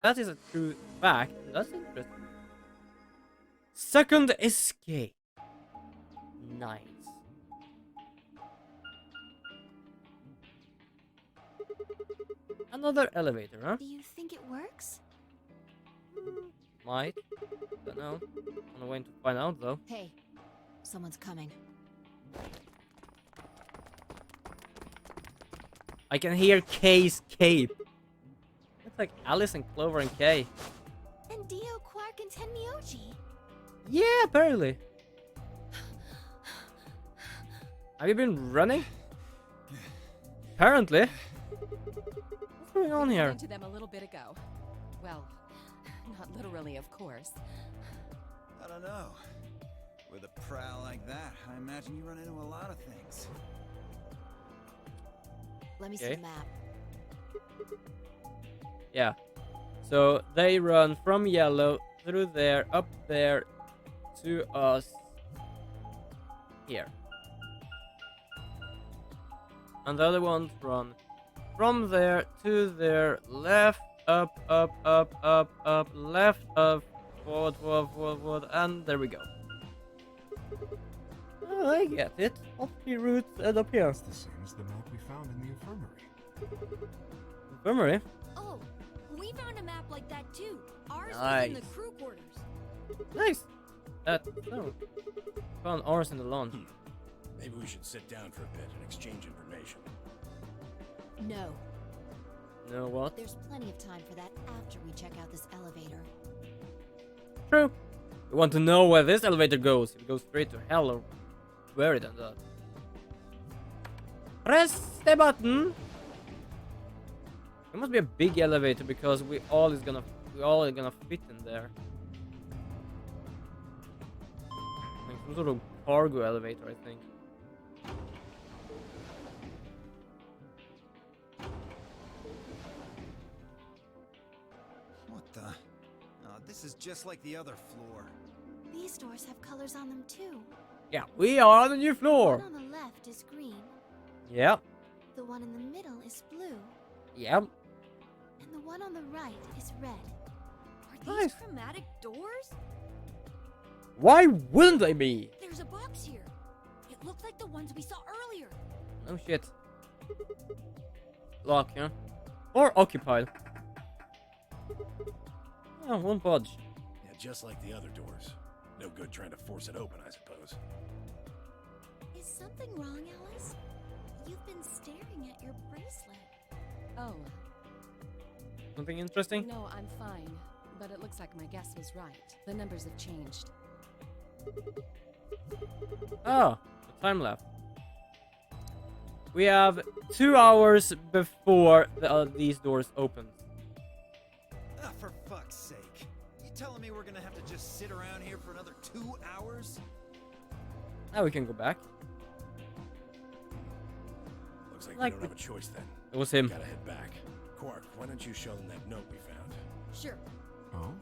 That is a true fact. That's interesting. Second escape. Nice. Another elevator, huh? Do you think it works? Might. Don't know. On the way to find out though. Hey, someone's coming. I can hear Kay's cape. It's like Alice and Clover and Kay. And Dio, Quark, and Tenmyoji. Yeah, apparently. Have you been running? Apparently. What's going on here? To them a little bit ago. Well, not literally, of course. I don't know. With a prowl like that, I imagine you run into a lot of things. Let me see Okay. the map. Yeah. So they run from yellow through there, up there, to us here. And the other ones run from there to there, left, up, up, up, up, up, left, up, forward, forward, forward, forward, and there we go. Oh, I get it. All three routes end up here. It's the same as the map we found in the infirmary. Infirmary? Oh, we found a map like that too. Ours was in the Nice. crew quarters. Nice. No. Found ours in the launch. Maybe we should sit down for a bit and exchange information. No, You know what? there's plenty of time for that after we check out this elevator. True. We want to know where this elevator goes. If it goes straight to hell or where it ends up. Press the button. It must be a big elevator because we all are gonna fit in there. Like some sort of cargo elevator, I think. What the? Oh, this is just like the other floor. These doors have colors on them too. Yeah, we are on the new The floor. one on the left is green. Yep. The one in the middle is blue. Yep. And the one on the right is red. Are these Nice. chromatic doors? Why wouldn't they be? There's a box here. It looked like the ones we saw earlier. Oh shit. Lock, yeah? Or occupied. Oh, won't budge. Yeah, just like the other doors. No good trying to force it open, I suppose. Is something wrong, Alice? You've been staring at your bracelet. Oh, Something interesting? no, I'm fine. But it looks like my guess was right. The numbers have changed. Oh, the time left. We have 2 hours before these doors open. Ah, for fuck's sake. You telling me we're gonna have to just sit around here for another 2 hours? Now we can go back. Looks like, Like we don't have a choice then. It was him. Gotta head back. Quark, why don't you show them that note we found? Sure. Oh?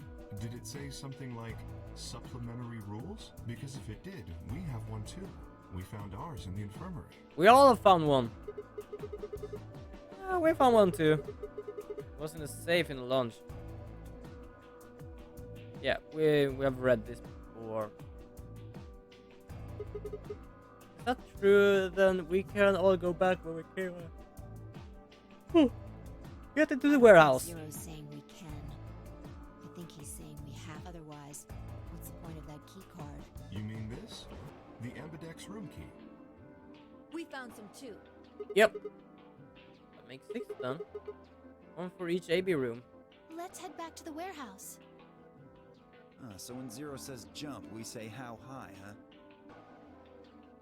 Did it say something like supplementary rules? Because if it did, we have one too. We found ours in the infirmary. We all have found one. We found one too. It was in a safe in the launch. Yeah, we have read this before. Is that true? Then we can all go back where we came. Get into the warehouse. Zero's saying we can. I think he's saying we have. Otherwise, what's the point of that key card? You mean this? The Ambidex room key. We found some too. Yep. That makes 6 then. One for each AB room. Let's head back to the warehouse. So when Zero says jump, we say how high, huh?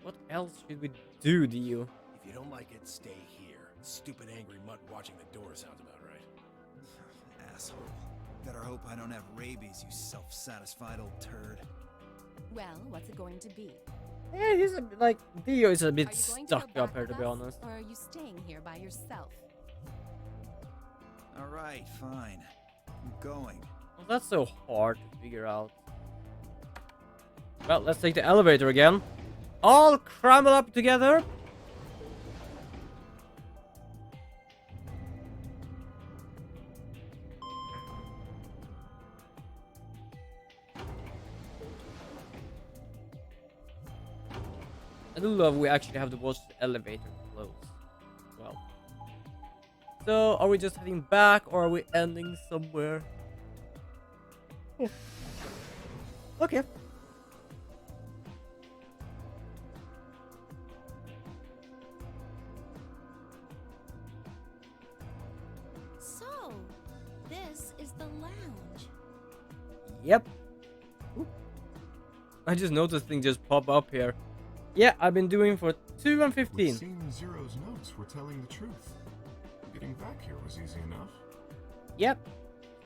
What else should we do, Dio? If you don't like it, stay here. Stupid angry mutt watching the door sounds about right. Asshole. Better hope I don't have rabies, you self-satisfied old turd. Well, what's it going to be? Yeah, he's a bit like Dio is a Are bit you going to go stuck back up here, to with be us, honest. Or are you staying here by yourself? Alright, fine. I'm going. Well, that's so hard to figure out. Well, let's take the elevator again. All crumble up together. I do love we actually have to watch the elevator close as well. So, are we just heading back or are we ending somewhere? Oh. Okay. So, this is the lounge. Yep. Oop. I just noticed things just pop up here. Yeah, I've been doing for 2 and Would 15. seem Zero's notes were telling the truth. Getting back here was easy enough. Yep.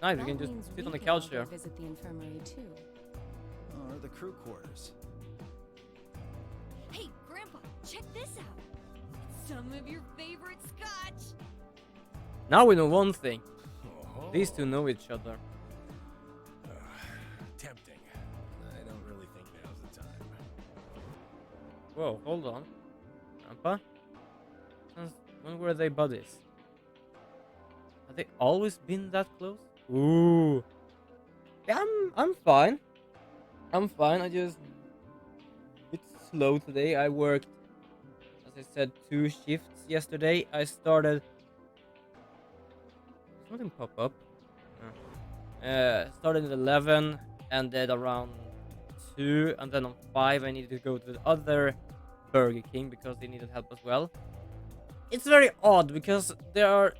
Nice, we That can just means sit we on the can all couch go here. visit the infirmary too. Or the crew quarters. Hey, Grandpa, check this out. It's some of your favorite scotch. Now we know one thing. Oh. These two know each other. Tempting. I don't really think now's the time. Whoa, hold on. Grandpa? Since when were they buddies? Have they always been that close? Ooh. Yeah, I'm fine. I'm fine. I just a bit slow today. I worked, as I said, 2 shifts yesterday. I started. Something pop up. Started at 11, ended around 2, and then on 5 I needed to go to the other Burger King because they needed help as well. It's very odd because there are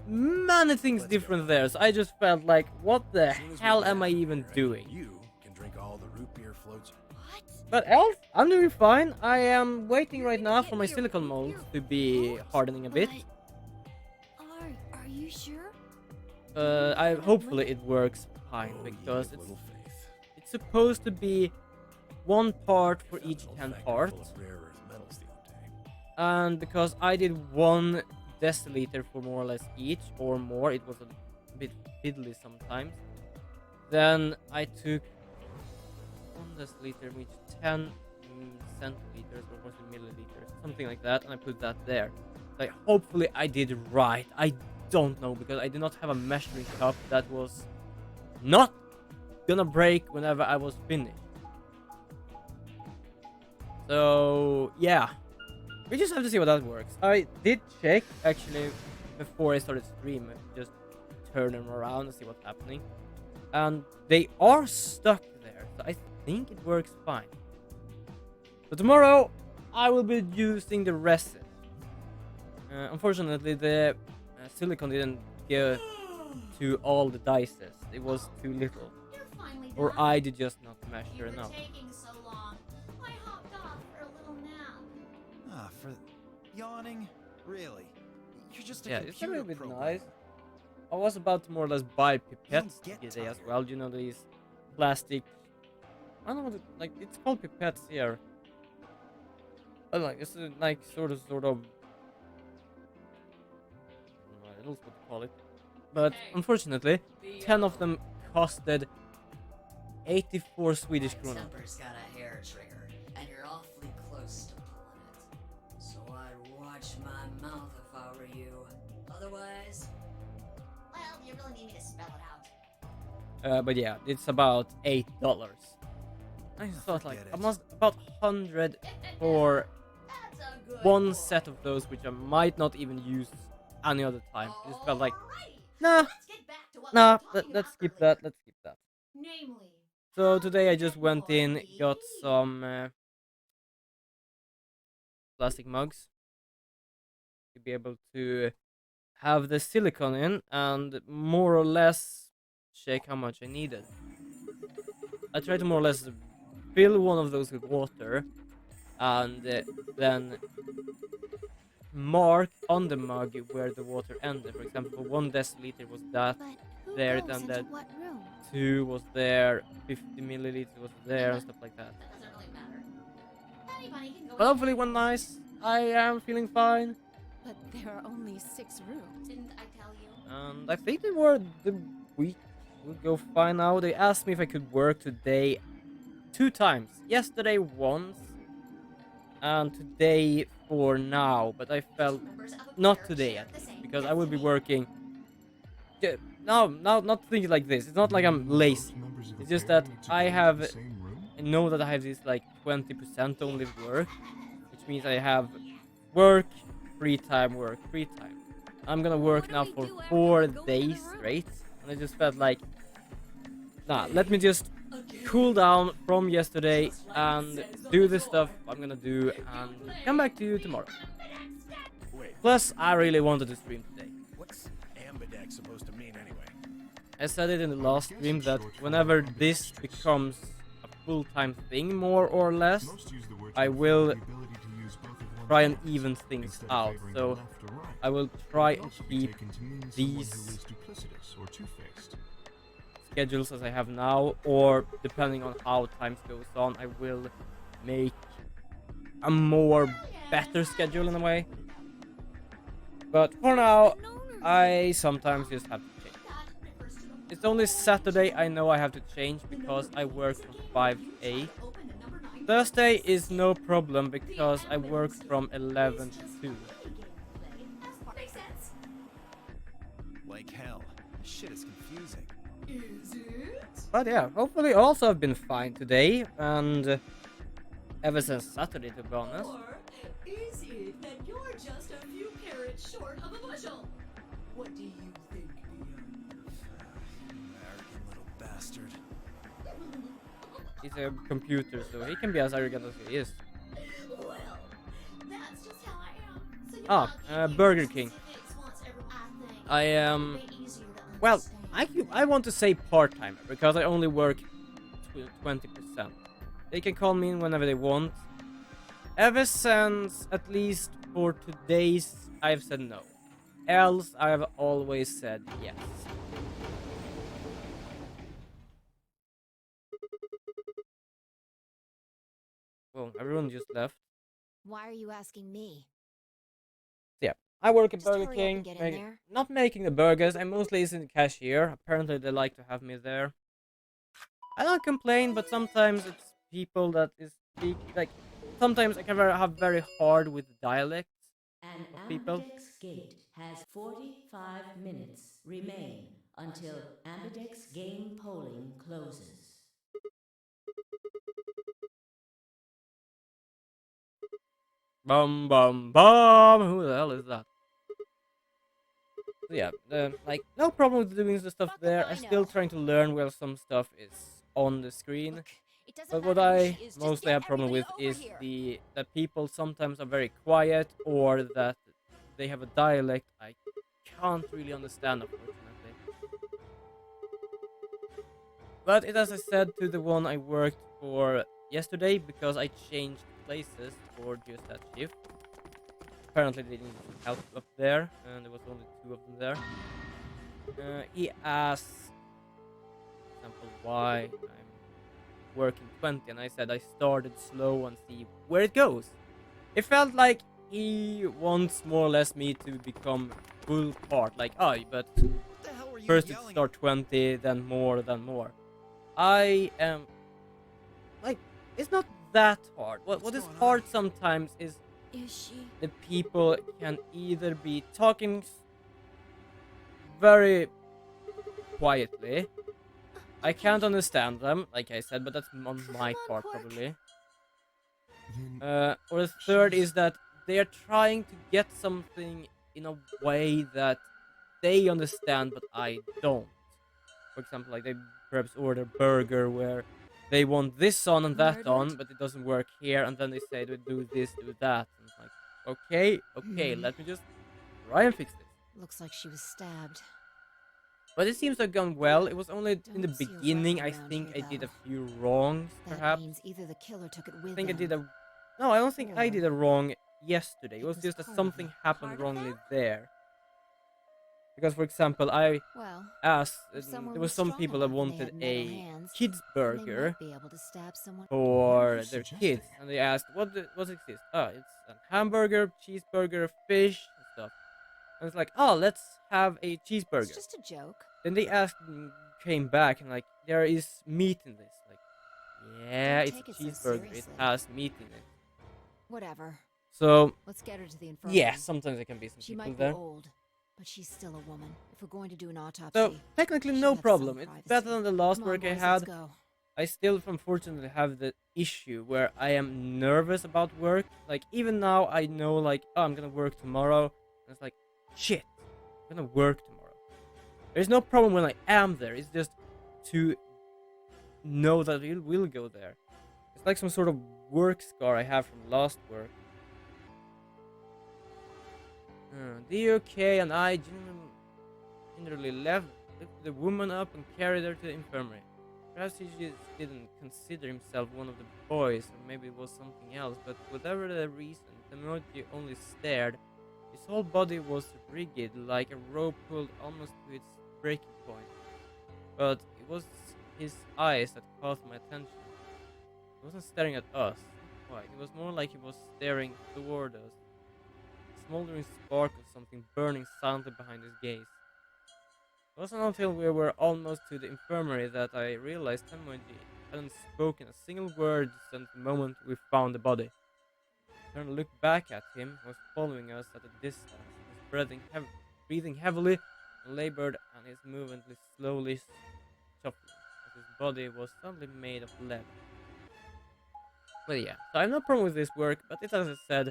many things Let's different go. there, so I just felt like, what the As soon as we hell get am I out of even here, doing? You can drink all the root beer floats. What? But else, I'm doing fine. I am waiting right now Get for my me a silicone root molds beer to be float? hardening a bit. Are you sure? Hopefully it works fine Oh, because you have it's little faith. supposed to be 1 part for Found each an old 10 factory parts. full of rare earth metals the other day. And because I did 1 deciliter for more or less each or more, it was a bit fiddly sometimes. Then I took 1 deciliter, which 10 centiliters, or was it milliliters, something like that, and I put that there. Like, hopefully I did right. I don't know because I did not have a measuring cup that was not gonna break whenever I was finished. So yeah, we just have to see what that works. I did check actually before I started stream, just turn them around and see what's happening, and they are stuck there. So I think it works fine. So tomorrow I will be using the resin. Unfortunately, the silicone didn't get to all the dices. It was too little, You're finally or done. I did just not You measure were enough. taking so long. I hopped off for a little nap. Ah, for yawning? Really? You're just a Yeah, it's a computer little bit programmer. nice. I was about to more or less buy pipettes get today as tired. well. You know, these plastic. I don't know what like it's called pipettes here. I don't know, it's like sort of. I don't know what to call it. But unfortunately, 10 of them costed 84 Swedish krona. Temper's got a hair trigger, and you're awfully close to pulling it. So I'd watch my mouth if I were you. Otherwise, Well, you really need me to spell it out. But yeah, it's about $8. I just thought like Forget it. almost about 100 for That's a good 1 boy. set of those, which I might not even use any other time. It just felt like, Alrighty, nah, let's get back to what we nah, were talking let's about skip earlier. that, let's skip that. Namely, So how today I did just that went boy in, got be? some plastic mugs to be able to have the silicone in and more or less check how much I needed. I tried to more or less fill one of those with water and then mark on the mug where the water ended. For example, 1 deciliter was that, But who there, goes then into that- what room? 2 was there, 50 milliliters was there, and stuff like that. That doesn't really matter. Anybody can go. But hopefully it went nice. I am feeling fine. But there are only 6 rooms. Didn't I tell you? And I think the week will go fine now. They asked me if I could work today 2 times. Yesterday once, and today for now. But I felt Members of a not pair today share at the least, same because I will be destiny. working. Yeah, no, not thinking like this. It's not like I'm lazy. Members of It's a just pair that need to I go into have- the same room? I know that I have this like 20% only work. which means I have work, free time, work, free time. I'm gonna work now for 4 days straight, and I just felt like, nah, let me just cool down from yesterday and do the stuff I'm gonna do and come back to you tomorrow. Wait, Plus, I really wanted to stream today. what's ambidex supposed to mean anyway? I said it in the last stream that whenever this becomes a full-time thing, more or less, Most use the word I to refer will to the ability to use both of one's try and hands even things instead of out. favoring So the left or right. I will try It and can also be keep taken to mean someone these who is duplicitous or two-faced. schedules as I have now, or depending on how times goes on, I will make a more better schedule in a way. But for now, I sometimes just have to change. It's only Saturday I know I have to change because I work from 5 to 8. Thursday is no problem because I work from 11 to 2. Like hell. This shit is confusing. But yeah, hopefully also I've been fine today, and ever since Saturday, to be honest. Or is it that you're just a few carrots short of a bushel? What do you think, Leon? Arrogant little bastard. He's a computer, so he can be as arrogant as he is. Well, that's just how I am. So you're Ah, not Burger King. specifics once I think. I am, Way easier to well, understand. I want to say part-timer, because I only work 20%. They can call me in whenever they want. Ever since, at least for today's, I've said no. Else, I have always said yes. Well, everyone just left. Why are you asking me? Yeah, I work at Just Burger hurry up King, and get in there. not making the burgers. I'm mostly in the cashier. Apparently, they like to have me there. I don't complain, but sometimes it's people that is speak like. Sometimes I can have very hard with dialects An of people. Ambidex gate has 45 minutes remain until Ambidex game polling closes. Bum bum bum. Who the hell is that? So yeah, like no problem with doing the stuff Fuck if there. I I'm still know. trying to learn where some stuff is on the screen. Look, it doesn't But what matter who I she is, just mostly get have problem with everybody is over here. that people sometimes are very quiet, or that they have a dialect I can't really understand, unfortunately. But it, as I said to the one I worked for yesterday, because I changed places for just that shift. Apparently they needed some help up there, and there was only 2 of them there. He asked, for example, why I'm working 20, and I said I started slow and see where it goes. It felt like he wants more or less me to become full part, like, oh, but What the hell were you first it yelling start 20, then more, I am, like, it's not that hard. What is hard sometimes is Is she? the people can either be talking very quietly. I can't understand them, like I said, but that's on my part probably. Then Or the third is that they are trying to get something in a way that they understand, but I don't. For example, like they perhaps order burger where they want this on and that on, Murdered? but it doesn't work here, and then they say to do this, do that. And it's like, okay, let me just try and fix this. Looks like she was stabbed. But it seems to have gone well. It was only in the Don't see a beginning, I weapon around think here, I did a though. few wrongs, That perhaps. means either the killer took it with I think I them. did a... No, I don't think I Or did a wrong yesterday. It it was was just that part of something it. happened Part of wrongly them? there. Because, for example, I Well, asked... if someone there was was some strong people that enough and they wanted had metal a hands, kids then they burger might be able to stab someone. for you their suggesting? kids, and they asked, what exists? Oh, it's a hamburger, cheeseburger, fish, and stuff. And it's like, oh, let's have a It's cheeseburger. just a joke. Then they asked, came back, and like, there is meat in this. Like, yeah, Don't it's a take it so cheeseburger. It seriously. has meat in it. Whatever. So, Let's get her to the infirmary. yeah, sometimes there can be some She people might there. be old, but she's still a woman. If we're going to do an autopsy, So, technically should no have some problem. It's privacy. better than the last Come on, work I boys, had. let's go. I still unfortunately have the issue where I am nervous about work. Like even now I know like, oh, I'm gonna work tomorrow. And it's like, shit, I'm gonna work tomorrow. There's no problem when I am there. It's just to know that we will go there. It's like some sort of work scar I have from last work. The UK and I generally lifted the woman up and carried her to the infirmary. Perhaps he just didn't consider himself one of the boys, or maybe it was something else, but whatever the reason, Temoti only stared. His whole body was rigid, like a rope pulled almost to its breaking point. But it was his eyes that caught my attention. He wasn't staring at us, quite. It was more like he was staring toward us. A smoldering spark of something burning silently behind his gaze. It wasn't until we were almost to the infirmary that I realized Temodi hadn't spoken a single word since the moment we found the body. I turned to look back at him, who was following us at a distance, his breathing heavily and labored, and his movement slowly shuffling, as his body was suddenly made of lead. But yeah, so I have no problem with this work, but it's as I said,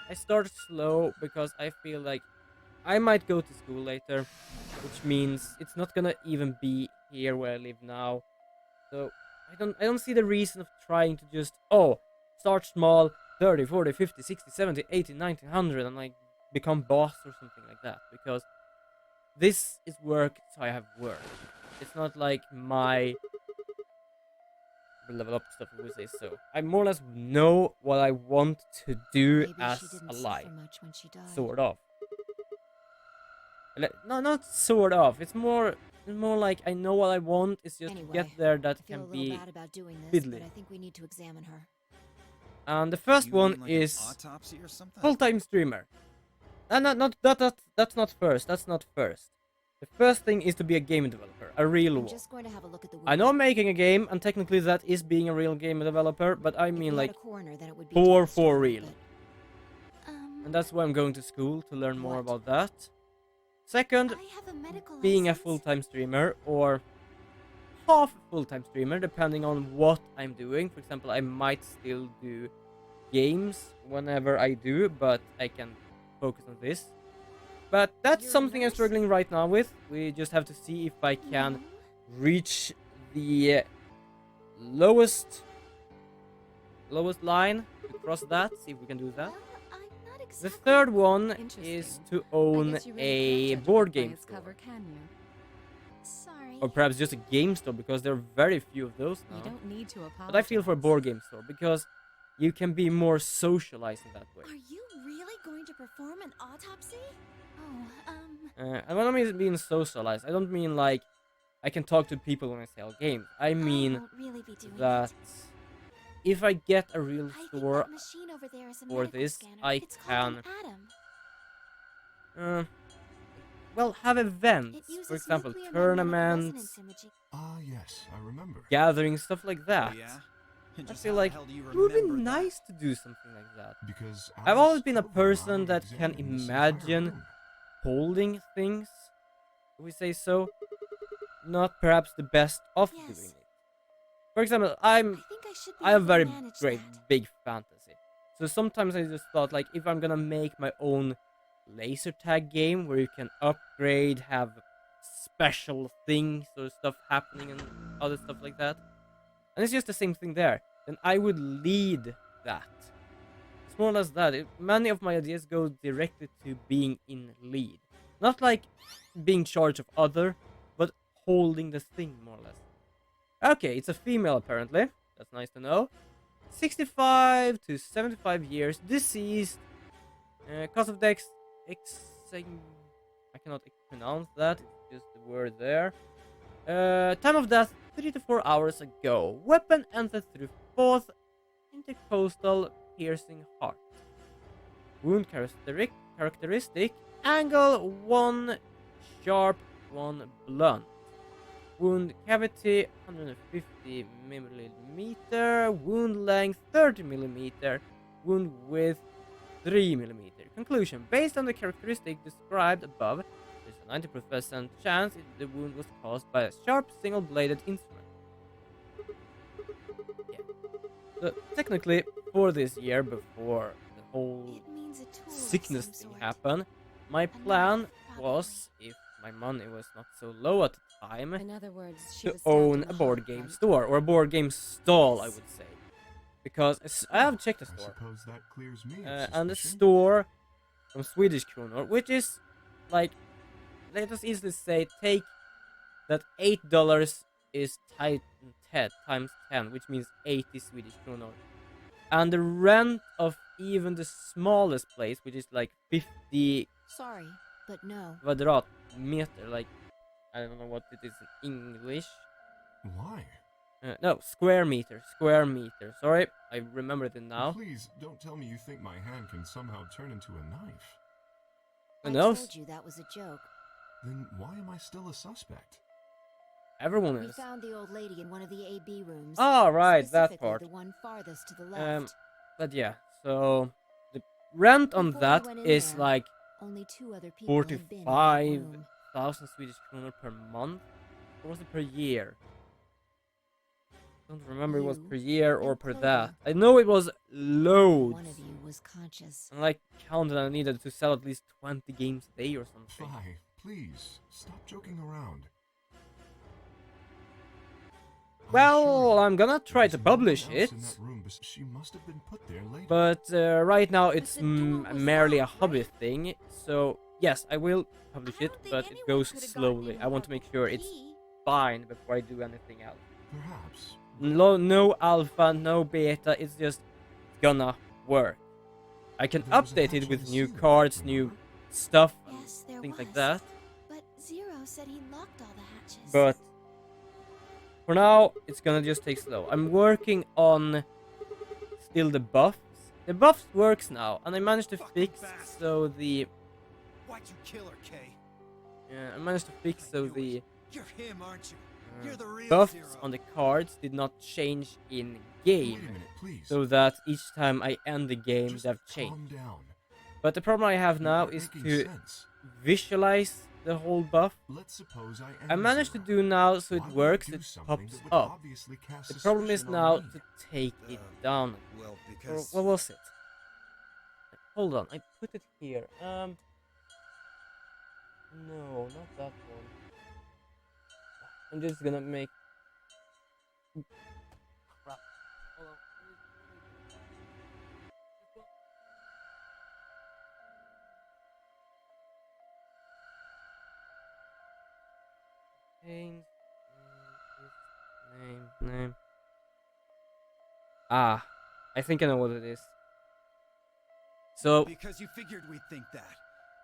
I start slow because I feel like I might go to school later, which means it's not gonna even be here where I live now. So I don't see the reason of trying to just start small, 30, 40, 50, 60, 70, 80, 90, 100 and like become boss or something like that, because this is work, so I have work. It's not like my level up stuff, if we say so. I more or less know what I want to do Maybe as she didn't a suffer life. much when she died. Sort of. No, not sort of. It's more like I know what I want. It's just to Anyway, get there that I feel can a little be bad about doing this, fiddly. but I think we need to examine her. And the first You one mean like an is autopsy or something? full-time streamer. That's not first. That's not first. The first thing is to be a game developer, a real I'm one. just going to have a look at the I know I'm wound. making a game, and technically that is being a real game developer, but I If we mean had like a coroner, then it would be for devastating, real. but- And that's why I'm going to school, to learn more What? about that. Second, I have a medical being a license. full-time streamer, or half a full-time streamer, depending on what I'm doing. For example, I might still do games whenever I do, but I can focus on this. But that's You're a something I'm nurse? struggling right now with. We just have to see if I can No. reach the lowest line, to cross that, see if we can do that. Well, I'm not The exactly. third one is Interesting. to I own guess you really a can't judge a board book by game its store. cover, can you? Sorry. Or perhaps just a game store, because there are very few of those You now. don't need to apologize. But I feel for a board game store, because you can be more socialized in that way. Are you really going to perform an autopsy? Oh, And when I mean being socialized, I don't mean like I can talk to people when I sell games. I mean I won't really be doing that if I get a real I think store, that machine over there is a for medical this, scanner. I It's called an can- Atom. well, have It events, uses for example, nuclear magnetic tournaments, resonance imaging. Ah, yes, I remember. gatherings, stuff like that. Oh, yeah? I Just feel how the like hell do you it would be remember that? nice to do something like that. Because I've always been a Alice person Cooper that can examined this entire imagine room. holding things, if we say so, not perhaps the best of Yes. doing it. For example, I think I should be I have able to very manage great that. big fantasy. So sometimes I just thought like if I'm gonna make my own laser tag game where you can upgrade, have special things or stuff happening and other stuff like that. And it's just the same thing there. Then I would lead that. It's more or less that. Many of my ideas go directly to being in lead. Not like being charge of other, but holding the thing more or less. Okay, it's a female apparently. That's nice to know. 65 to 75 years, deceased. Cause of death, I cannot pronounce that. It's just the word there. Time of death, 3 to 4 hours ago. Weapon entered through fourth intercostal piercing heart. Wound characteristic, angle 1 sharp, 1 blunt. Wound cavity 150 millimeter. Wound length 30 millimeter. Wound width 3 millimeter. Conclusion: based on the characteristic described above, there's a 90% chance the wound was caused by a sharp single-bladed instrument. So technically, for this year, before the whole It means a tool of sickness some thing sort. happened, my Another, plan probably. was, if my money was not so low at the time, In other words, she to was stabbed own in a the board heart, game right? store or a board game stall, I Yes. would say, because I have checked the I store, suppose that clears me of and the suspicion. store from Swedish kronor, which is like, let us easily say, take that $8 is times 10, which means 80 Swedish kronor. And the rent of even the smallest place, which is like 50 Sorry, but no. kvadratmeter, like, I don't know what it is in English. Why? No, square meter, sorry, I remembered it now. Please don't tell me you think my hand can somehow turn into a knife. Who I knows? told you that was a joke. Then why am I still a suspect? Everyone We is. found the old lady in one of the AB rooms. Oh, right, that Specifically part. the one farthest to the left. But yeah, so the rent on Before we that went in is there, like Only 2 other people had been in that room. 45,000 Swedish kronor per month. Or was it per year? I don't remember it was You per year or and per Clover. that. I know it was loads. One of you was conscious. And like counted, I needed to sell at least 20 games a day or something. Fi, please, stop joking around. I'm Well, sure I'm gonna try there's to no one publish else it, in that room, but she must have been put there later. but right now it's the door was merely a locked, hobby right? thing. So yes, I will publish I it, don't think but it anyone goes could have gotten slowly. in I want to without make the sure it's key. fine before I do anything else. Perhaps. No alpha, no beta. It's just gonna work. I can There was a update hatch it in with the new ceiling, cards, new remember? stuff, Yes, there things like was. that. But Zero said he locked all the hatches. But for now, it's gonna just take slow. I'm working on still the buffs. The buffs works now, and I managed to Fucking fix bastard. so the Why'd you kill her, Kay? I managed to fix I so knew the it. You're him, aren't you? You're the real buffs Zero. on the cards did not change in Wait a game, minute, please. so that each time I end the game, Just they've calm changed. down. But the problem I have You now aren't is making to sense. visualize the whole buff. Let's suppose I I am managed to Zero. do now so Why it would I works, do it something pops that would up. obviously cast The problem is suspicion now on me? to take it down. Well, Or because what was it? Hold on, I put it here. No, not that one. I'm just gonna make. Crap. Hold on. Paint. Name. Ah, I think I know what it is. So because you figured we'd think that,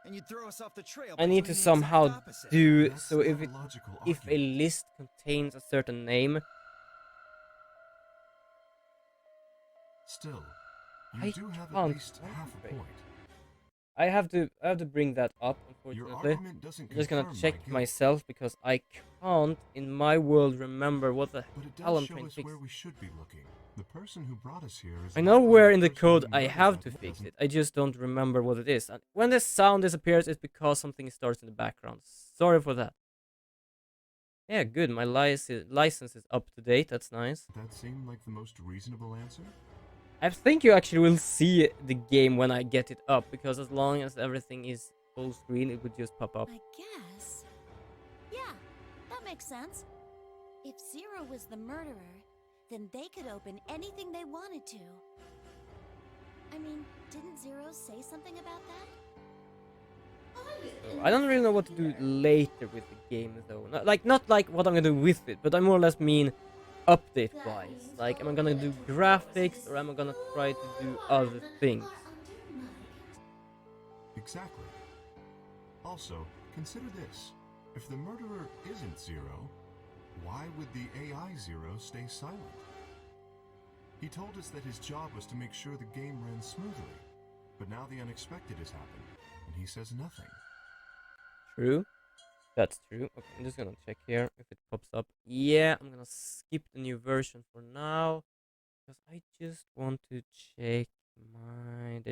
and you'd throw us off the trail. I by need doing to the exact somehow opposite. do That's so not if a it logical if a argument. list contains a certain name, Still, you I do have at can't least half a concentrate. point. I have to bring that up. Your Unfortunately, argument doesn't I'm just gonna confirm check my guilt, myself because I can't in my world remember what the but it hell does I'm show trying to us fix. where we should be looking. The person who brought us here is I know likely where the in the person code who I murdered have that to fix doesn't- it. I just don't remember what it is. And when the sound disappears, it's because something starts in the background. Sorry for that. Yeah, good. My license is up to date. That's nice. That seemed like the most reasonable answer. I think you actually will see the game when I get it up, because as long as everything is full screen, it would just pop up. I guess. Yeah, that makes sense. If Zero was the murderer, then they could open anything they wanted to. I mean, didn't Zero say something about that? So I don't really know what to do later with the game, though. Not like what I'm gonna do with it, but I more or less mean update-wise. Like, am I gonna do graphics, or am I gonna try to do other things? Exactly. Also, consider this. If the murderer isn't Zero, why would the AI Zero stay silent? He told us that his job was to make sure the game ran smoothly, but now the unexpected has happened, and he says nothing. True. That's true. Okay, I'm just gonna check here if it pops up. Yeah, I'm gonna skip the new version for now, because I just want to check my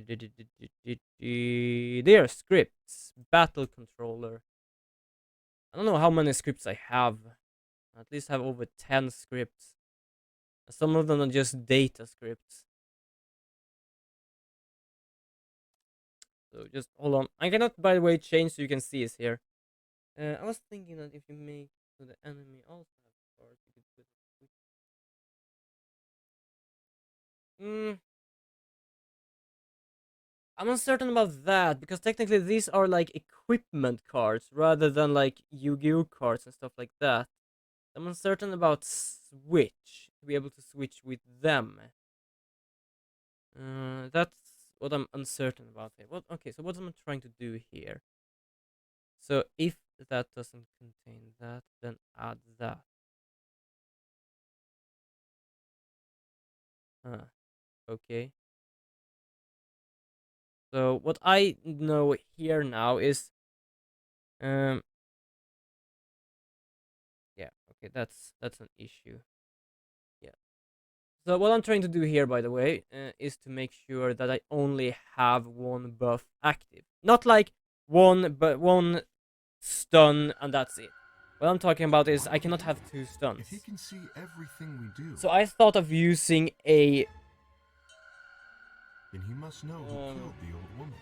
there scripts, battle controller. I don't know how many scripts I have. I at least have over 10 scripts. Some of them are just data scripts. So just hold on. I cannot, by the way, change so you can see it here. I was thinking that if you make so the enemy also have cards, you could put. I'm uncertain about that because technically these are like equipment cards rather than like Yu-Gi-Oh cards and stuff like that. I'm uncertain about Switch, to be able to switch with them. That's what I'm uncertain about here. What? Okay, so what am I trying to do here? So if that doesn't contain that, then add that. Okay. So what I know here now is, yeah, okay, that's an issue. Yeah. So what I'm trying to do here, by the way, is to make sure that I only have one buff active, not like one stun and that's it. What I'm talking about is I cannot have 2 stuns. If he can see everything we do, So I thought of using a then he must know who killed the old woman.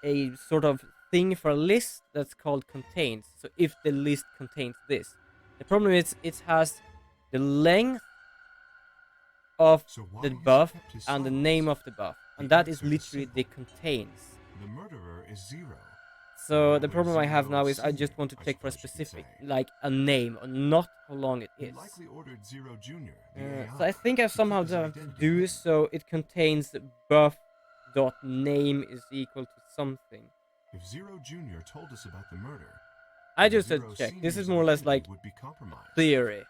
a sort of thing for a list that's called contains. So if the list contains this, the problem is it has the length of So why the has he buff kept his and the silence? name of the buff, and The that is answer is literally the simple. contains. The murderer is Zero. So the Well, problem I have Zero now is I just Senior, want to I check for a suppose you could specific, say. like a name, or not how long it He is. likely ordered Zero Junior, the AI, So I think I to keep somehow his have to identity do hidden. so it contains buff dot name is equal to something. If Zero Junior told us about the murder, I then just had Zero to check. This is Senior's more or less identity like would be compromised. theory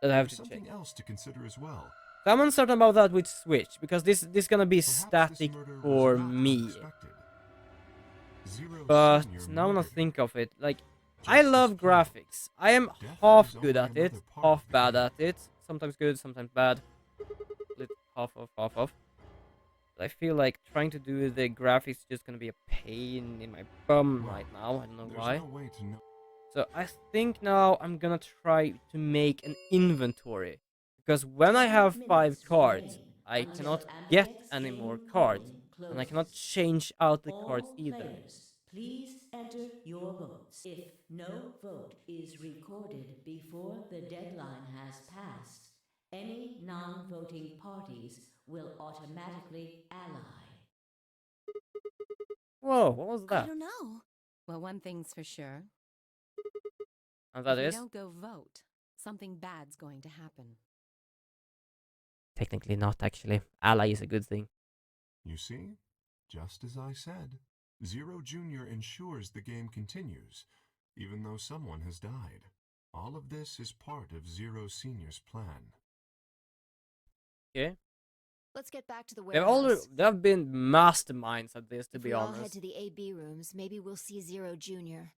that I have There's to check. something else to consider as well. So I'm uncertain about that with Switch because this gonna be Perhaps static this murder was for not me. unexpected. Zero But Senior now when I murdered think of it, like just I as love planned. graphics. I am Death half is good only at it, another part of half the bad game. at it. Sometimes good, sometimes bad. Half off, half off. But I feel like trying to do the graphics is just gonna be a pain in my bum Well, right now. I don't know There's why. no way to know. So I think now I'm gonna try to make an inventory. Because when I have 5 cards, I cannot get any more cards. And I cannot change out the cards All either. players, please enter your votes. If no vote is recorded before the deadline has passed, any non-voting parties will automatically ally. Whoa, what was I that? don't know. Well, one thing's for sure. And that if is? you don't go vote, something bad's going to happen. Technically not, actually. Ally is a good thing. You see? Just as I said. Zero Junior ensures the game continues, even though someone has died. All of this is part of Zero Senior's plan. Okay. Let's get back to the They've already, warehouse. there have been masterminds at this, to If be we all head honest. to the AB rooms, maybe we'll see Zero Junior.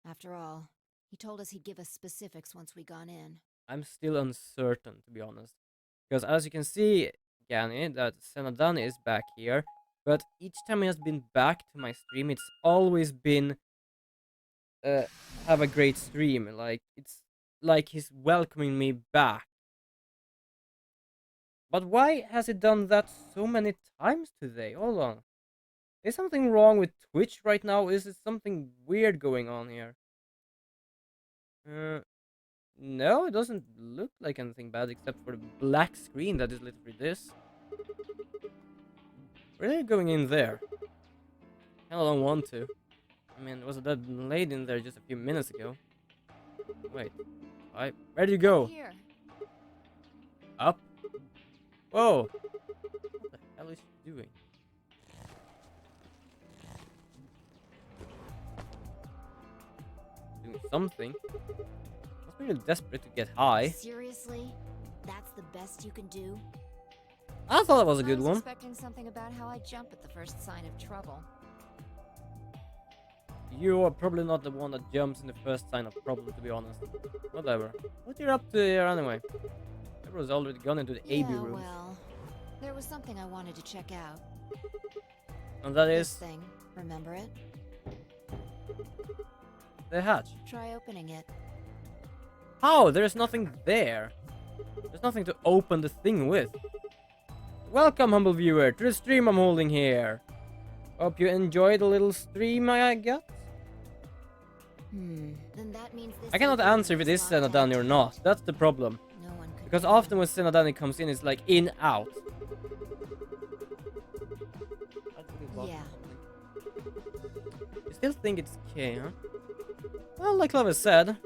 After all, he told us he'd give us specifics once we gone in. I'm still uncertain, to be honest. Because as you can see, Gani, that Senadan is back here. But each time he has been back to my stream, it's always been have a great stream. Like, it's like he's welcoming me back. But why has he done that so many times today? Hold on. Is something wrong with Twitch right now? Is it something weird going on here? No, it doesn't look like anything bad except for the black screen that is literally this. Really going in there? I don't want to. I mean, there was a dead lady in there just a few minutes ago. Wait. Where do you go? Here. Up? Whoa! What the hell is she doing? Doing something. Must be really desperate to get high. Seriously? That's the best you can do? I thought that was a good I was one. expecting something about how I jump at the first sign of trouble. You are probably not the one that jumps in the first sign of problem, to be honest. Whatever. What you up to here anyway? Everyone's already gone into the AB Yeah, rooms. well, there was something I wanted to check out. And that This is... thing, remember it? the hatch. Try opening it. How? There's nothing there. There's nothing to open the thing with. Welcome, humble viewer, to the stream I'm holding here. Hope you enjoyed the little stream I got. Then that means this I cannot opening answer if it is is locked Senadani out. or not. That's the problem. No one could Because get often when Senadani comes in, it's like in, out. Yeah. You still think it's K, huh? Well, like Clover said,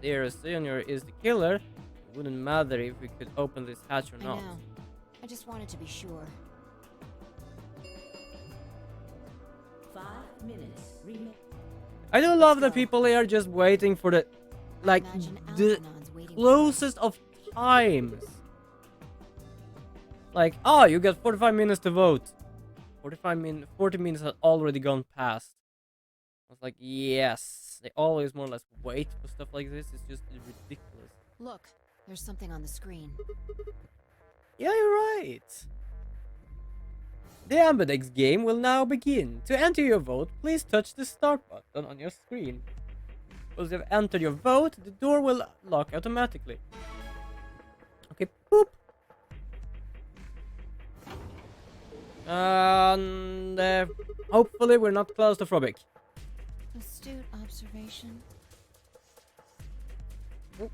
Zero Junior is the killer. It wouldn't matter if we could open this hatch or I not. know. I just wanted to be sure. 5 minutes remain. I do love that people here are just waiting for the, like, Imagine the Algernon's waiting for closest of times. Like, oh, you got 45 minutes to vote. 40 minutes had already gone past. I was like, yes. They always more or less wait for stuff like this. It's just ridiculous. Look, there's something on the screen. Yeah, you're right. The Ambidex game will now begin. To enter your vote, please touch the start button on your screen. Once you have entered your vote, the door will lock automatically. Okay, boop. And hopefully we're not claustrophobic. Astute observation. Hooray!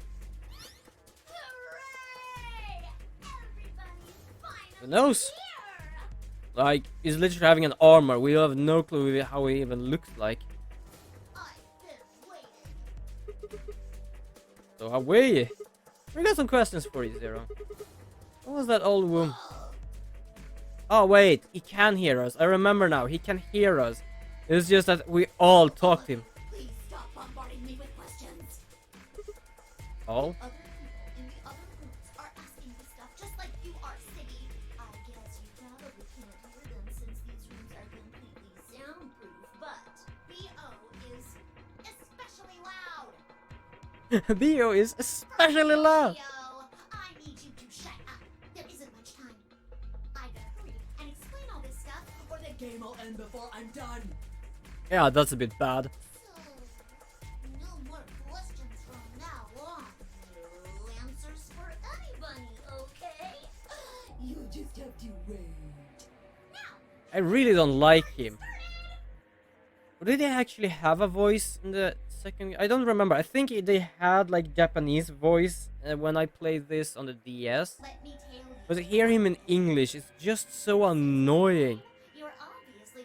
Everybody's finally The nose. here! Like, he's literally having an armor. We have no clue how he even looks like. I've been waiting. So how we got some questions for you, Zero. What was that old woman? Oh wait, he can hear us. I remember now. He can hear us. It's just that we all talk to him. Please stop bombarding me with questions. All? Other people in the other rooms are asking me stuff just like you are, Siggy. I guess you probably can't hear them since these rooms are completely soundproof, but BO is especially loud. Bio is especially loud. BO, I need you to shut up. There isn't much time. I better hurry and explain all this stuff, or the game will end before I'm done. Yeah, that's a bit bad. So, no more questions from now on. No answers for anybody, okay? You just have to wait. Now, I really don't like him. Did they actually have a voice in the second? I don't remember. I think they had like Japanese voice when I played this on the DS. let me tell you. But to hear him in English is just so annoying. You're obviously.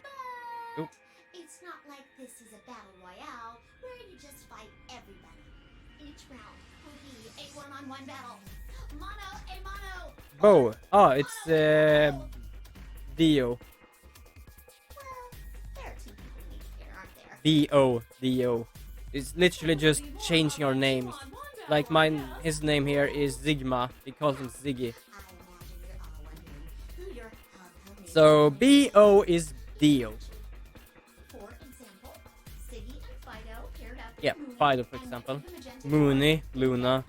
Oop. But it's not like this is a battle royale where you just fight everybody. Each round will be a one-on-one battle. Mono a mono. Bo. Oh, it's Dio. Well, there are two people in each pair, aren't there? Dio. Dio. It's literally just changing our names. Like mine, his name here is Zigma. He calls him Ziggy. I imagine you're all wondering who your hug So Bo is Dio. For example, Siggy and Fido paired up with Yeah, Mooney Fido, for and example. with the magenta Mooney, Luna.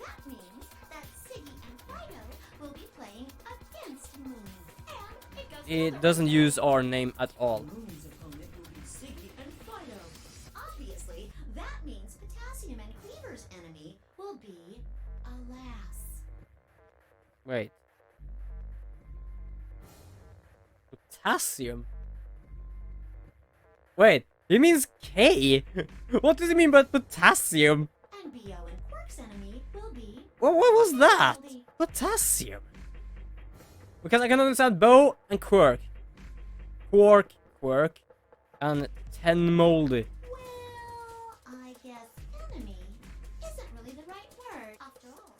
That means that Siggy and Fido will be playing against Mooney. And it goes the It other doesn't way. use our name at all. Moon's opponent will be Siggy and Fido. Obviously, that means Potassium and Cleaver's enemy will be Alas. Wait. Potassium? Wait, he means K? What does he mean by potassium? And BO and Quirk's enemy will be What was that? Moldy. Potassium. Because I can understand Bo and Quirk. Quirk, and Ten Moldy. Well, I guess enemy isn't really the right word. After all,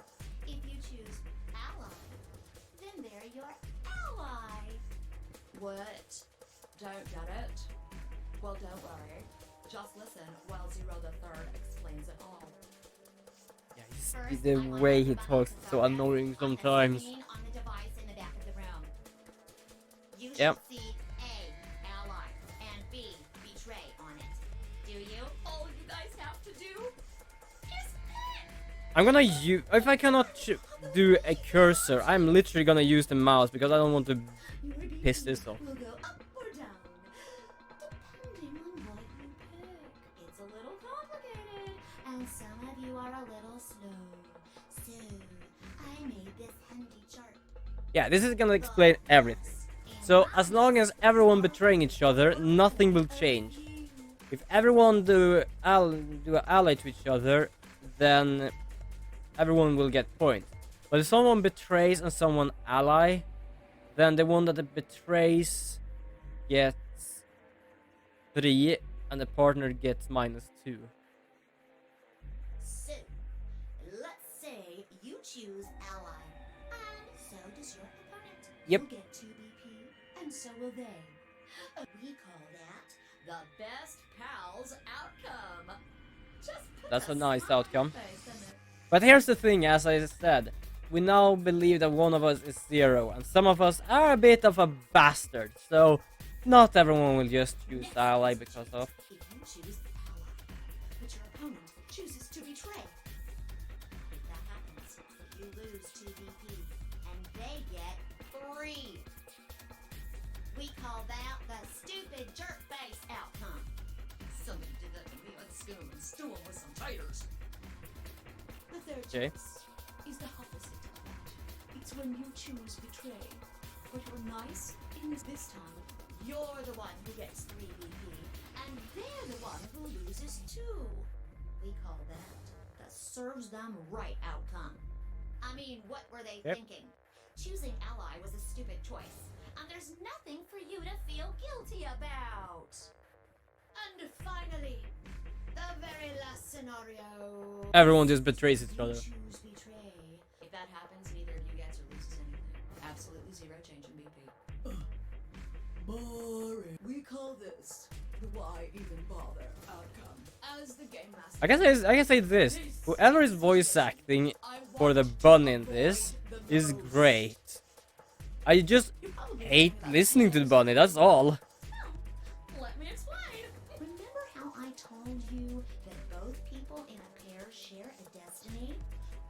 if you choose ally, then they're your ally. What? Don't get it? Well, don't worry. Just listen while Zero the Third explains it all. Yeah, First, the I wanna way talk he about talks the is so zodiac annoying on the sometimes. screen on the device in the back of the room. You should Yep. see A, ally, and B, betray on it. Do you? All you guys have to do Is it? I'm gonna use. If I cannot do a cursor, I'm literally gonna use the mouse because I don't want to Your piss this off. will go up or down, depending on what you pick. It's a little found some of you are a little slow. So, I made this handy chart. Yeah, this is gonna explain everything. So, as long as everyone betraying each other, nothing will change. If everyone do ally to each other, then everyone will get points. But if someone betrays and someone ally, then the one that betrays gets 3 and the partner gets -2. So, let's say you choose ally. And so does your opponent. Yep. You'll get 2 BP, and so will they. We call that The best pals outcome. Just put That's a a nice smile on outcome. your face, isn't it? But here's the thing, as I said, we now believe that one of us is 0, and some of us are a bit of a bastard, so not everyone will just choose ally because of. if you choose ally, but your opponent chooses to betray. If that happens, you lose 2 BP, and they get 3. We call that the stupid jerk face outcome. Somebody did that to me. I'd skin him and stew him with some taters. The third Okay. choice is the opposite of that. It's when you choose betray. But you're nice in this time. You're the one who gets 3 BP, and they're the one who loses 2. We call that the serves them right outcome. I mean, what were they Yep. thinking? Choosing ally was a stupid choice, and there's nothing for you to feel guilty about. And finally, the very last scenario. Everyone just betrays each You other. choose betray. If that happens, neither of you gets or loses anything. Absolutely 0 change in BP. Boring. We call this the why even bother outcome. As the game master. I can say this: whoever is voice acting for the bunny in this is great. I just hate listening to the bunny. That's all. Let me explain. Remember how I told you that both people in a pair share a destiny?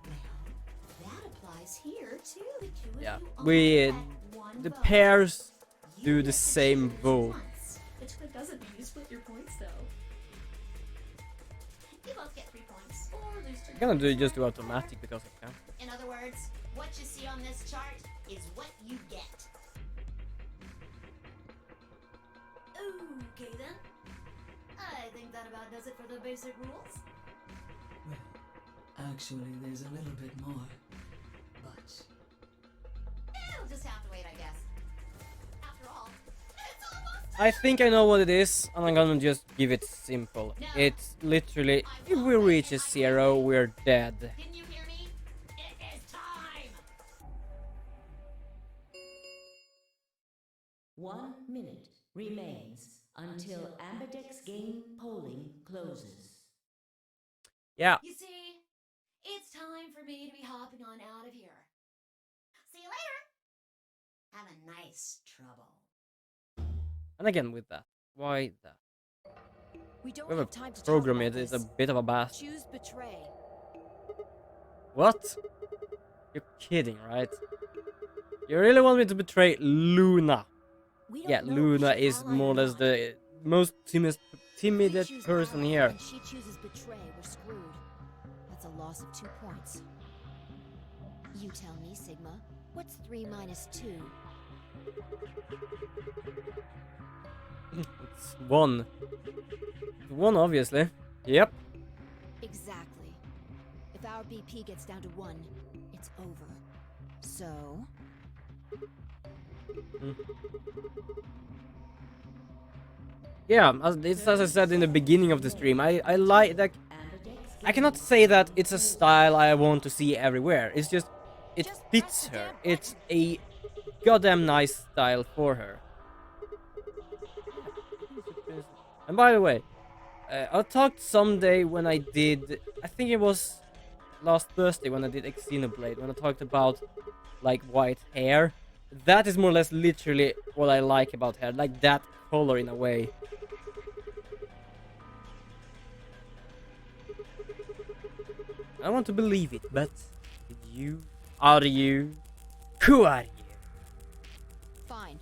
Well, that applies here too. The two of Yeah, you we only get one the vote. pairs You do get the to same choose vote. once. Which that doesn't mean you split your points though. You both get 3 points. Or at least I'm gonna just do automatic because I can. In other words, what you see on this chart is what you get. Okay then. I think that about does it for the basic rules. Well, actually, there's a little bit more. But It'll just have to wait, I guess. After all, it's almost I think I know what it is, and I'm gonna just give it simple. It's literally, if we reach a 0, we're dead. Didn't you hear me? It is time! 1 minute remains until Ambidex game polling closes. Yeah, You see, it's time for me to be hopping on out of here. See you later! Have a nice trouble. and again with that. Why that? We don't We have have time to a program talk it about is a this. bit of a bastard. Choose betray. What? You're kidding, right? You really want me to betray Luna? We don't Yeah, know if Luna she's is ally more or or less not. the most timid If we choose person ally here. And she chooses betray, we're screwed. That's a loss of 2 points. You tell me, Sigma. What's 3 minus 2? It's 1. 1, obviously. Yep. Exactly. If our BP gets down to 1, it's over. So, Yeah, as I said in the beginning of the stream, I like that. I cannot say that it's a style I want to see everywhere. It's just, it fits her. It's a goddamn nice style for her. And by the way, I'll talk someday when I did, I think it was last Thursday when I did Xenoblade, when I talked about like white hair. That is more or less literally what I like about hair, like that color in a way. I want to believe it, but you, are you, who are you? fine.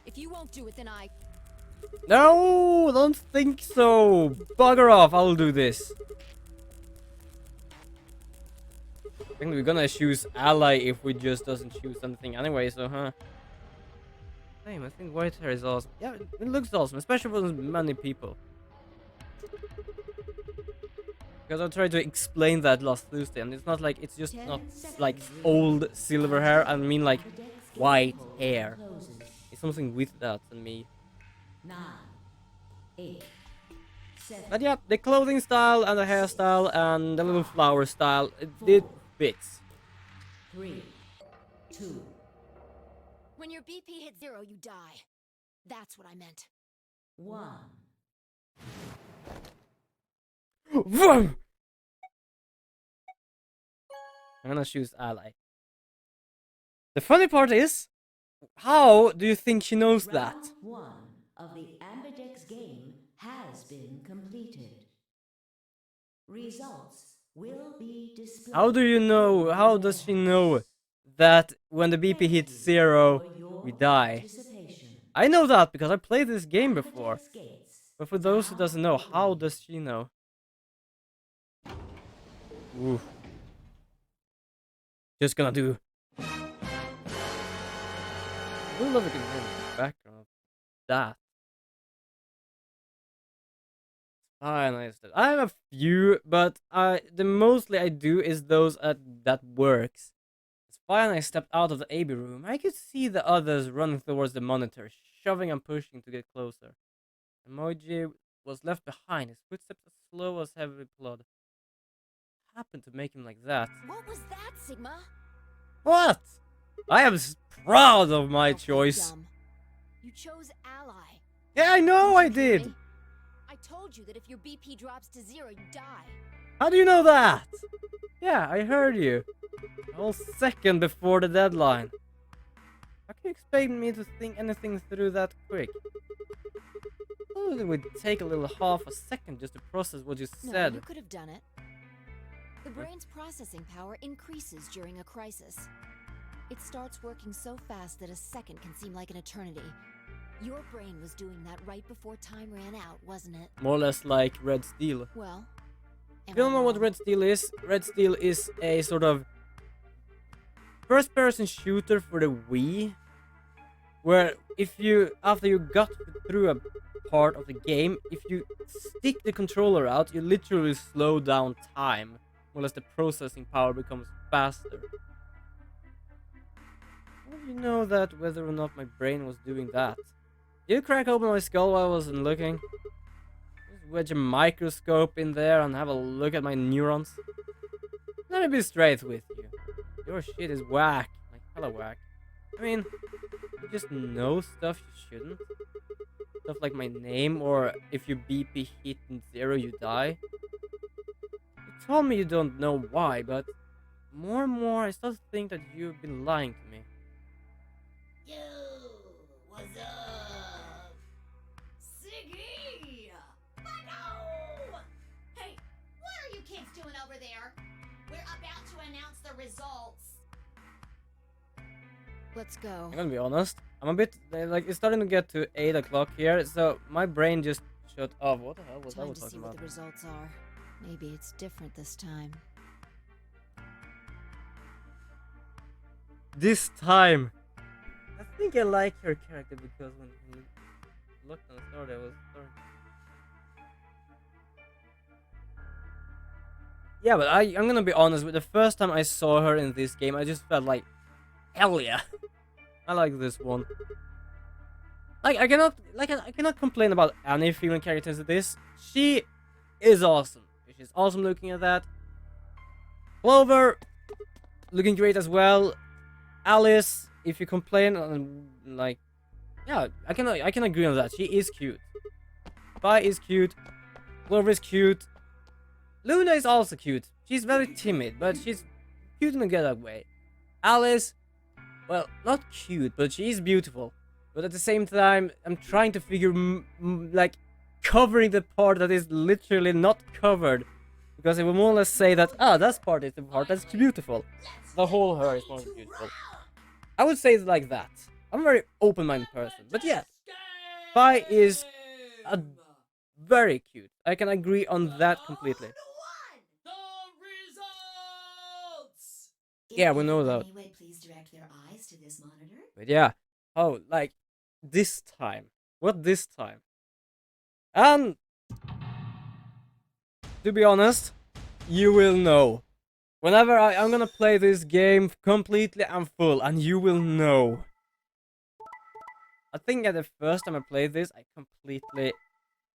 If you won't do it, then I... No, don't think so. Bugger off, I'll do this. I think we're gonna choose ally if we just doesn't choose anything anyway, so huh. Same, I think white hair is awesome. Yeah, it looks awesome, especially for many people. Because I tried to explain that last Tuesday, and it's not like it's just not like old silver hair. I mean like white hair. It's something with that and me. 9, 8, 7. But yeah, the clothing style and the hairstyle and the little flower style, it fits. 3, 2. When your BP hits 0, you die. That's what I meant. 1. Vroom! I'm gonna choose ally. The funny part is, how do you think she knows that? Round 1 of the Ambidex game has been completed. Results will be displayed. How do you know? How does she know that when the BP hits 0, we die? I know that because I played this game before. But for those who doesn't know, how does she know? Oof. Just gonna do. I would love a good background of that. Fine, I have a few, but the mostly I do is those that works. It's fine. I stepped out of the AB room. I could see the others running towards the monitor, shoving and pushing to get closer. Emoji was left behind. His footsteps as slow as heavy plod. Happened to make him like that. What was that, Sigma? What? I am proud of my Okay, choice. dumb. You chose ally. Yeah, I know I did. Really? I told you that if your BP drops to 0, you die. How do you know that? Yeah, I heard you. A whole second before the deadline. How can you expect me to think anything through that quick? Oh, it would take a little half a second just to process what you No, said. you could have done it. The brain's processing power increases during a crisis. It starts working so fast that a second can seem like an eternity. Your brain was doing that right before time ran out, wasn't it? More or less like Red Steel. Well, If you don't know what Red Steel is a sort of first-person shooter for the Wii, where if you, after you got through a part of the game, if you stick the controller out, you literally slow down time, more or less the processing power becomes faster. How do you know that whether or not my brain was doing that? Did you crack open my skull while I wasn't looking? Just wedge a microscope in there and have a look at my neurons? Let me be straight with you. Your shit is whack. Like hella whack. I mean, you just know stuff you shouldn't. Stuff like my name, or if your BP hit 0, you die. You told me you don't know why, but more and more I start to think that you've been lying to me. Yo, what's up? Siggy! No! Hey, what are you kids doing over there? We're about to announce the results. Let's go. I'm gonna be honest. I'm a bit like it's starting to get to 8 o'clock here, so my brain just shut off. What the hell was I Time was to see talking what about? the results are. Maybe it's different this time. This time, I think I like her character because when you looked on the story, I was sorry. Yeah, but I'm gonna be honest. With the first time I saw her in this game, I just felt like, hell yeah, I like this one. Like I cannot complain about any female characters in this. She is awesome. She's awesome looking at that. Clover, looking great as well. Alice, if you complain on like, yeah, I can agree on that. She is cute. Vi is cute. Clover is cute. Luna is also cute. She's very timid, but she's cute in a good way. Alice, well, not cute, but she is beautiful. But at the same time, I'm trying to figure like covering the part that is literally not covered, because it will more or less say that that part is the part that's beautiful. The whole her is more beautiful. I would say it like that. I'm a very open-minded person, but yeah, Vi is a very cute. I can agree on that completely. The results! Yeah, we know that. Anyway, please direct their eyes to this monitor. But yeah. Oh, like this time. What this time? And to be honest, you will know. Whenever I'm gonna play this game completely and full, and you will know. I think at the first time I played this, I completely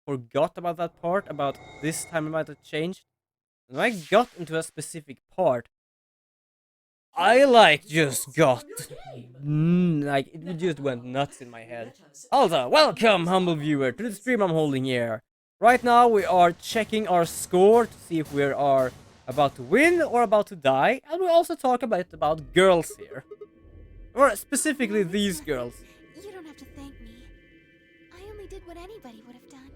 forgot about that part, about this time it might have changed. And when I got into a specific part, I like just got like it just went nuts in my head. Also, welcome humble viewer to the stream I'm holding here. Right now we are checking our score to see if we are about to win or about to die, and we also talk a bit about girls here. Or specifically these girls. You don't have to thank me. I only did what anybody would have done.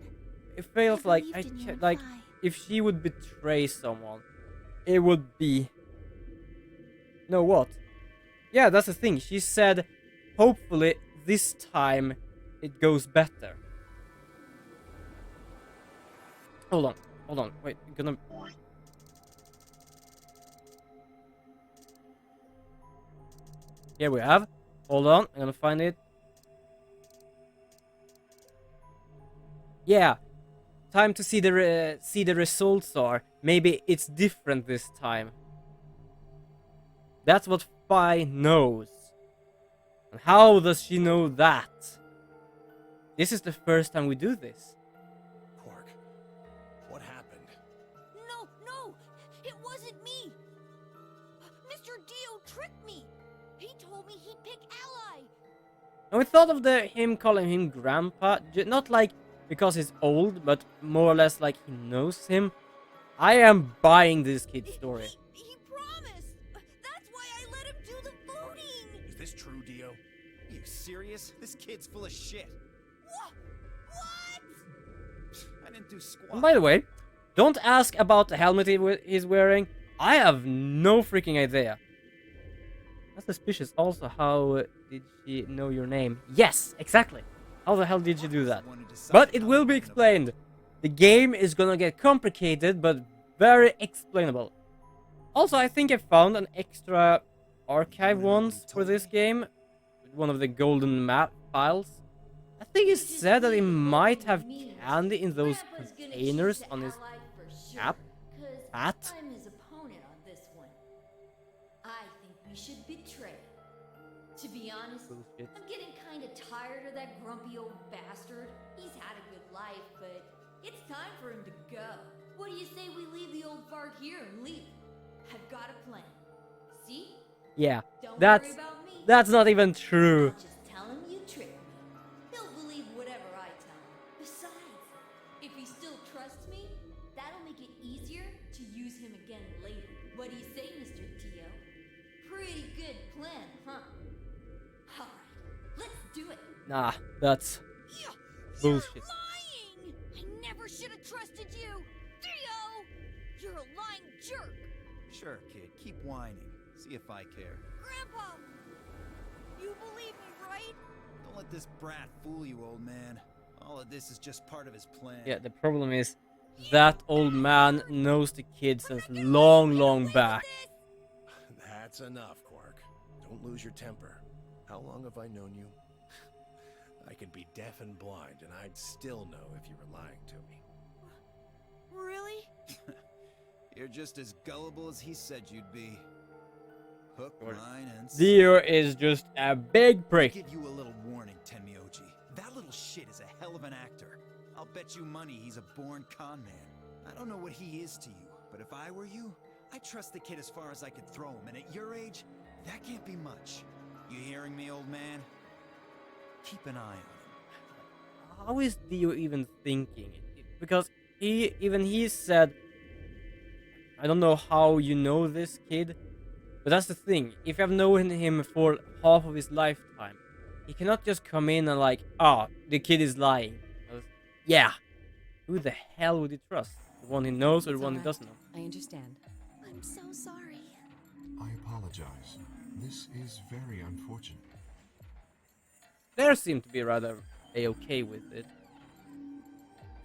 It feels like believed in you and like Vi. if she would betray someone, it would be. No, what? Yeah, that's the thing. She said, hopefully this time it goes better. Hold on. Wait, I'm gonna. Here we have. Hold on, I'm gonna find it. Yeah, time to see the results are. Maybe it's different this time. That's what Fi knows. And how does she know that? This is the first time we do this. Quark, what happened? No! It wasn't me! Mr. Dio tricked me! He told me he'd pick Ally! And we thought of him calling him Grandpa, not like because he's old, but more or less like he knows him. I am buying this kid's story. He promised! That's why I let him do the voting! Is this true, Dio? Are you serious? This kid's full of shit. What? I didn't do squat. And by the way, don't ask about the helmet he's wearing. I have no freaking idea. That's suspicious. Also, how did she know your name? Yes, exactly. How the hell did you do that? But it will be explained. The game is gonna get complicated, but very explainable. Also, I think I found an extra archive once for this game. One of the golden map files. I think it said that he might have candy in those containers on his cap. Hat. I'm his opponent on this one. I think we should betray him. To be honest, Bullshit. I'm getting kind of tired of that grumpy old bastard. He's had a good life, but it's time for him to go. What do you say we leave the old fart here and leave? I've got a plan. See? Yeah, Don't that's worry about me. not even true. I'll just tell him you tricked me. He'll believe whatever I tell him. Besides, if he still trusts me, that'll make it easier to use him again later. What do you say, Mr. Dio? Pretty good plan, huh? Alright, let's do it. Nah, that's bullshit. Lying! I never should have trusted you! Dio! You're a lying jerk! Sure, kid. Keep whining. See if I care. Grandpa! You believe me, right? Don't let this brat fool you, old man. All of this is just part of his plan. Yeah, the problem is that old man knows the kid since long back. That's enough, Quark. Don't lose your temper. How long have I known you? I could be deaf and blind, and I'd still know if you were lying to me. Really? You're just as gullible as he said you'd be. Hook, line, and Dio is just a big prick. I'll give you a little warning, Tenmyoji. That little shit is a hell of an actor. I'll bet you money he's a born con man. I don't know what he is to you, but if I were you, I'd trust the kid as far as I could throw him, and at your age, that can't be much. You hearing me, old man? Keep an eye on him. How is Dio even thinking? Because he said, I don't know how you know this kid, but that's the thing. If you have known him for half of his lifetime, he cannot just come in and like, the kid is lying. Yeah, who the hell would he trust? The one he knows or the one he doesn't know? I understand. I'm so sorry. I apologize. This is very unfortunate. Claire seemed to be rather a-okay with it.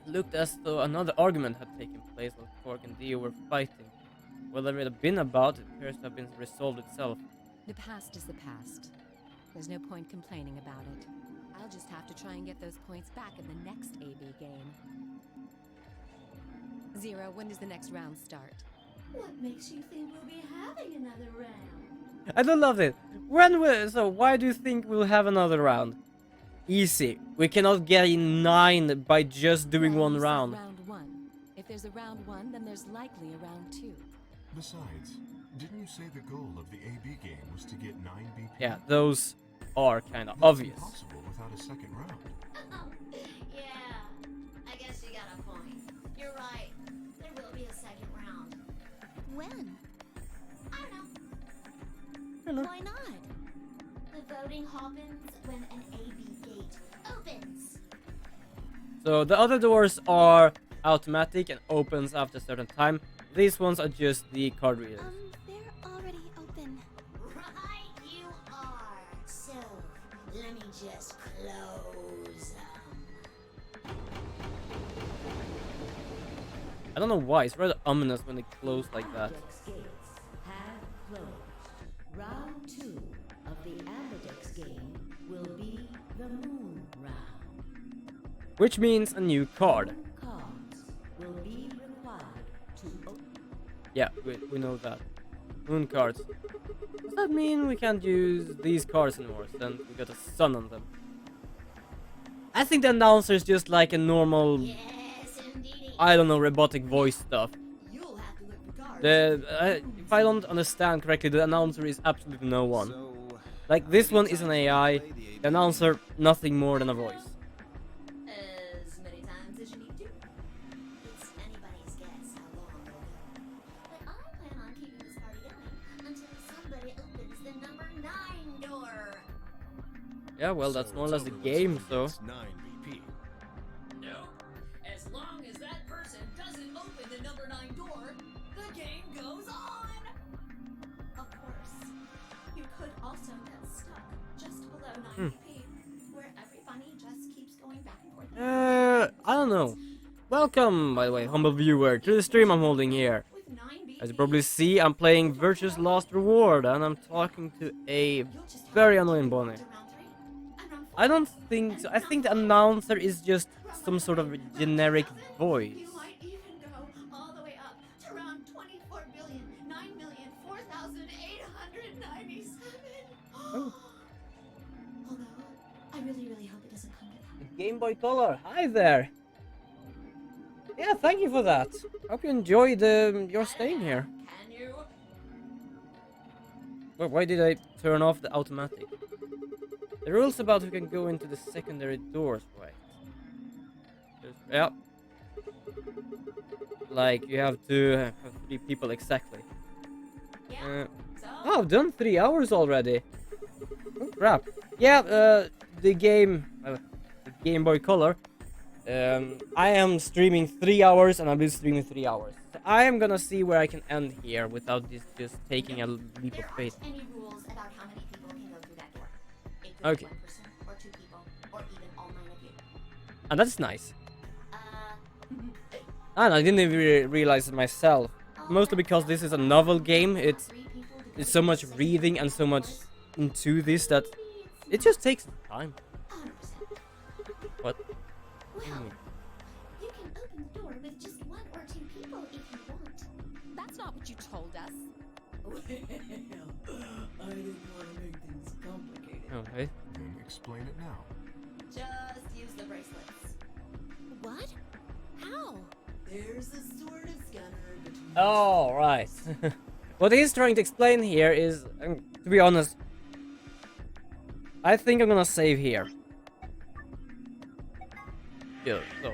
It looked as though another argument had taken place while Quark and Dio were fighting. well, there have been about, it appears to have been resolved itself. The past is the past. There's no point complaining about it. I'll just have to try and get those points back in the next AB game. Zero, when does the next round start? What makes you think we'll be having another round? I don't love it. So why do you think we'll have another round? Easy. We cannot get in 9 by just doing Well, one you said round. Round 1. If there's a round 1, then there's likely a round 2. Besides, didn't you say the goal of the AB game was to get 9 BP? Yeah, those are kind of That's obvious. impossible without a second round. Yeah, I guess you got a point. You're right. There will be a second round. When? I don't know. Why not? The voting happens when an AB gate opens. So the other doors are automatic and opens after a certain time. These ones are just the card readers. They're already open. Right, you are. So, let me just close them. I don't know why, it's rather ominous when they close like that. Ambidex gates have closed. Round 2 of the Ambidex game will be the Moon Round. Which means a new card. Moon cards will be required to open. Yeah, we know that. Moon cards. Does that mean we can't use these cards anymore since we got a sun on them? I think the announcer is just like a normal, Yes, indeedy. I don't know, robotic voice stuff. You'll have to look for cards. If I don't understand correctly, the announcer is absolutely no one. So, Like, this one is an many AI, times do you play the the announcer, nothing more than a voice. As many times as you need to. It's anybody's guess how long it'll go. But I plan on keeping this party going until somebody opens the number 9 door. Yeah, well, that's So more or it's less the over once game, someone so. gets 9 BP. No. As long as that person doesn't open the number 9 door, the game goes on. Of course. You could also get stuck just below 9 Hmm. BP, where everybody just keeps going back and forth. I don't know. Welcome, by the way, humble viewer, to the stream I'm holding here. With 9 BP, As you probably see, I'm playing Virtue's Last Reward, and I'm talking to a you'll just have very to annoying go bunny. to round 3, and round 4, I don't think so. I think the announcer is just some sort of generic voice. You might even go all the way up to round 24,009,004,897. Oh. Although, I really, really hope it doesn't come to that. Game Boy Color, hi there. Yeah, thank you for that. Hope you enjoyed your staying here. Can you? Well, why did I turn off the automatic? The rules about who can go into the secondary doors, right? Yeah. Like, you have to have 3 people exactly. Yeah. Oh, So, I've done 3 hours already. Oh, crap. Yeah, the game Boy Color. I am streaming 3 hours and I've been streaming 3 hours. So I am gonna see where I can end here without this just taking a leap There of faith. aren't any rules about how many people can go through that door. It could Okay. be 1 person, or 2 people, or even all 9 of you. And that's nice. Uh, And I didn't even realize it myself. Mostly because this is a novel game. It's so much reading and so much into this that it just takes time. 100%. What? Well, you can open the door with just 1 or 2 people if you want. That's not what you told us. Well, I didn't want to make things complicated. Okay. Then explain it now. Just use the bracelets. What? How? There's a sort of scanner between. Oh, right. What he's trying to explain here is, to be honest, I think I'm gonna save here. Yeah, so